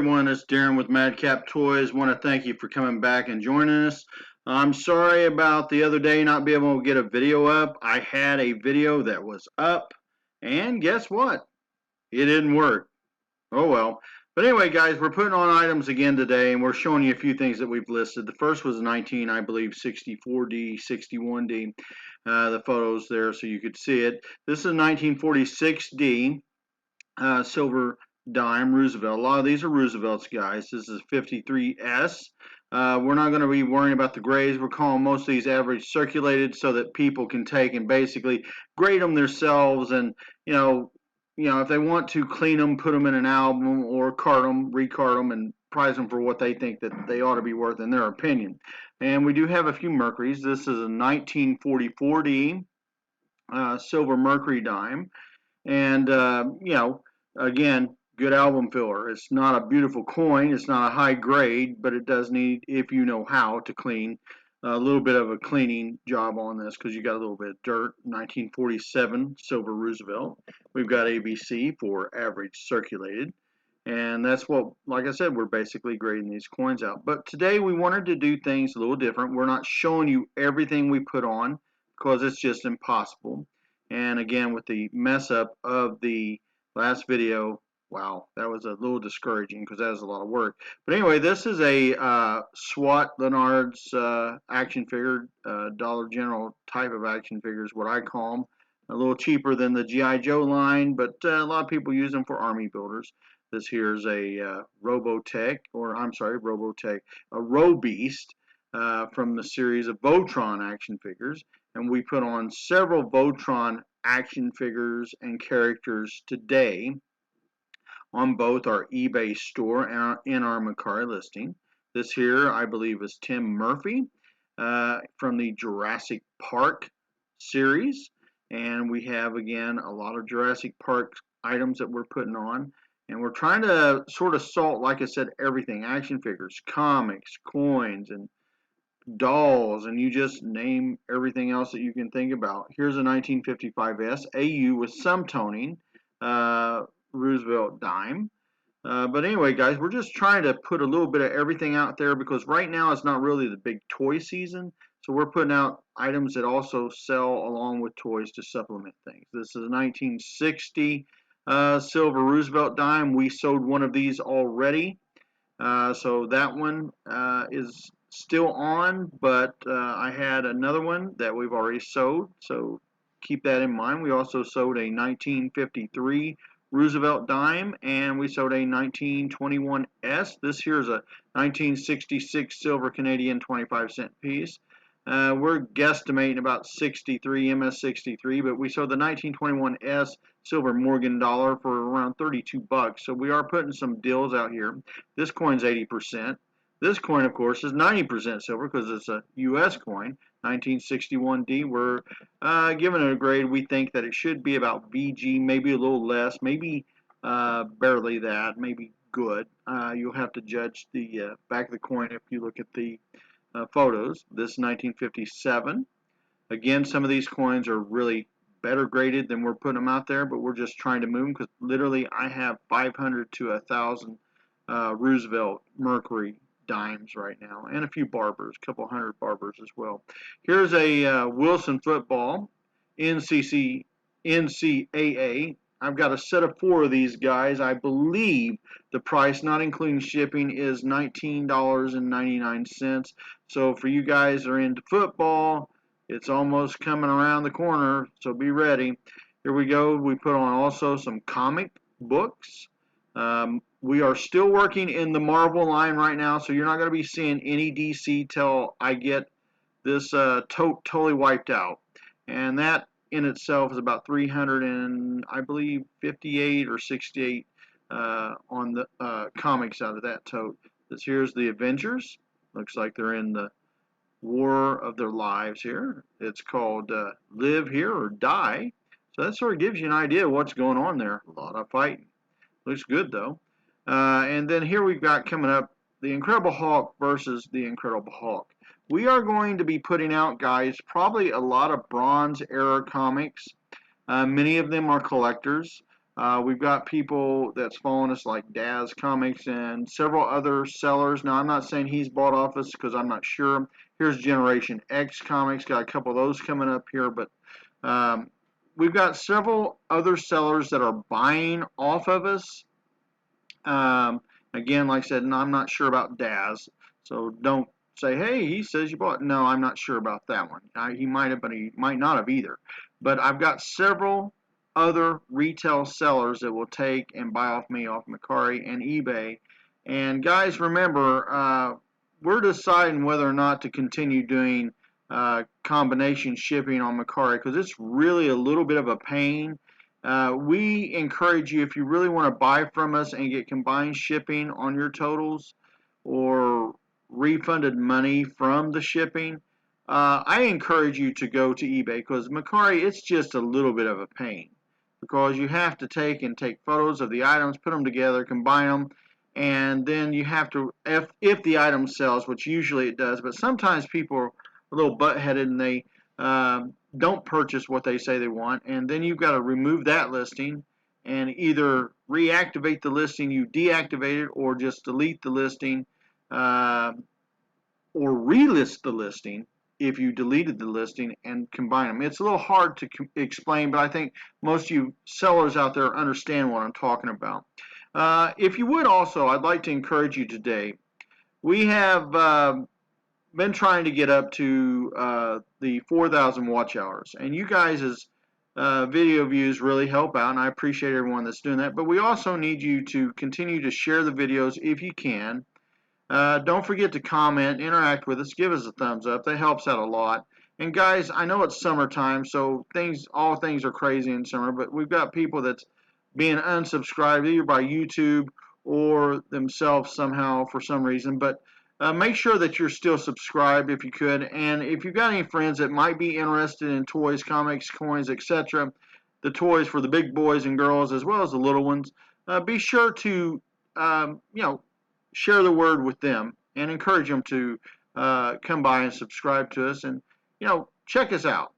everyone, it's Daren with Madcap Toys. Want to thank you for coming back and joining us. I'm sorry about the other day not being able to get a video up. I had a video that was up, and guess what? It didn't work. Oh well. But anyway, guys, we're putting on items again today, and we're showing you a few things that we've listed. The first was 19, I believe, 64D, 61D. The photos there so you could see it. This is 1946D. Silver dime Roosevelt. A lot of these are Roosevelts, guys. This is 53S. We're not going to be worrying about the grades. We're calling most of these average circulated so that people can take and basically grade them themselves, and if they want to clean them, put them in an album, or card them, recard them, and price them for what they think that they ought to be worth in their opinion. And we do have a few Mercuries. This is a 1944D silver Mercury dime. And, again, good album filler. It's not a beautiful coin. It's not a high grade, but it does need, if you know how to clean, a little bit of a cleaning job on this because you got a little bit of dirt. 1947 silver Roosevelt. We've got ABC for average circulated. And that's what, like I said, we're basically grading these coins out. But today we wanted to do things a little different. We're not showing you everything we put on because it's just impossible. And again, with the mess up of the last video, wow, that was a little discouraging because that was a lot of work. But anyway, this is a SWAT Leonard's action figure, Dollar General type of action figure is what I call them. A little cheaper than the G.I. Joe line, but a lot of people use them for army builders. This here is a Robotech, a Robeast from the series of Voltron action figures. And we put on several Voltron action figures and characters today on both our eBay store and in our Mercari listing. This here, I believe, is Tim Murphy from the Jurassic Park series. And we have, again, a lot of Jurassic Park items that we're putting on. And we're trying to sort of salt, like I said, everything. Action figures, comics, coins, and dolls, and you just name everything else that you can think about. Here's a 1955S AU with some toning Roosevelt dime. But anyway, guys, we're just trying to put a little bit of everything out there because right now it's not really the big toy season. So we're putting out items that also sell along with toys to supplement things. This is a 1960 silver Roosevelt dime. We sold one of these already. So that one is still on, but I had another one that we've already sold, so keep that in mind. We also sold a 1953 Roosevelt dime, and we sold a 1921S. This here is a 1966 silver Canadian 25-cent piece. We're guesstimating about 63 MS63, but we sold the 1921S silver Morgan dollar for around 32 bucks. So we are putting some deals out here. This coin's 80%. This coin, of course, is 90% silver because it's a U.S. coin. 1961D. We're giving it a grade. We think that it should be about VG, maybe a little less, maybe barely that, maybe good. You'll have to judge the back of the coin if you look at the photos. This is 1957. Again, some of these coins are really better graded than we're putting them out there, but we're just trying to move them because literally I have 500 to 1,000 Roosevelt Mercury dimes right now, and a few Barbers, a couple hundred Barbers as well. Here's a Wilson football NCAA. I've got a set of 4 of these guys. I believe the price, not including shipping, is $19.99. So for you guys that are into football, it's almost coming around the corner, so be ready. Here we go. We put on also some comic books. We are still working in the Marvel line right now, so you're not going to be seeing any DC till I get this tote totally wiped out. And that in itself is about 300 and I believe 58 or 68 on the comics out of that tote. This here's the Avengers. Looks like they're in the war of their lives here. It's called Live Here or Die. So that sort of gives you an idea of what's going on there. A lot of fighting. Looks good though. And then here we've got coming up the Incredible Hulk versus the Incredible Hulk. We are going to be putting out, guys, probably a lot of Bronze Era comics. Many of them are collectors. We've got people that's following us like Daz Comics and several other sellers. Now, I'm not saying he's bought off us because I'm not sure. Here's Generation X Comics. Got a couple of those coming up here, but um, we've got several other sellers that are buying off of us. Um, Again, like I said, no, I'm not sure about Daz, so don't say, hey, he says you bought. No, I'm not sure about that one. He might have, but he might not have either. But I've got several other retail sellers that will take and buy off me off Mercari and eBay. And guys, remember, we're deciding whether or not to continue doing combination shipping on Mercari because it's really a little bit of a pain. We encourage you, if you really want to buy from us and get combined shipping on your totals or refunded money from the shipping, I encourage you to go to eBay because Mercari, it's just a little bit of a pain because you have to take photos of the items, put them together, combine them, and then you have to, if the item sells, which usually it does, but sometimes people are a little butt-headed and they don't purchase what they say they want, and then you've got to remove that listing and either reactivate the listing you deactivated or just delete the listing uh, or relist the listing if you deleted the listing and combine them. It's a little hard to explain, but I think most of you sellers out there understand what I'm talking about. If you would also, I'd like to encourage you today. We have been trying to get up to the 4,000 watch hours, and you guys' video views really help out, and I appreciate everyone that's doing that. But we also need you to continue to share the videos if you can. Don't forget to comment, interact with us, give us a thumbs up. That helps out a lot. And guys, I know it's summertime, so all things are crazy in summer, but we've got people that's being unsubscribed either by YouTube or themselves somehow for some reason. But make sure that you're still subscribed if you could. And if you've got any friends that might be interested in toys, comics, coins, etc., the toys for the big boys and girls as well as the little ones, be sure to share the word with them and encourage them to come by and subscribe to us and check us out.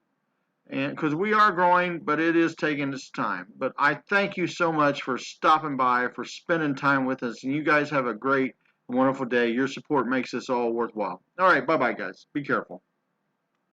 And because we are growing, but it is taking its time. But I thank you so much for stopping by, for spending time with us, and you guys have a great, wonderful day. Your support makes this all worthwhile. All right, bye-bye, guys. Be careful.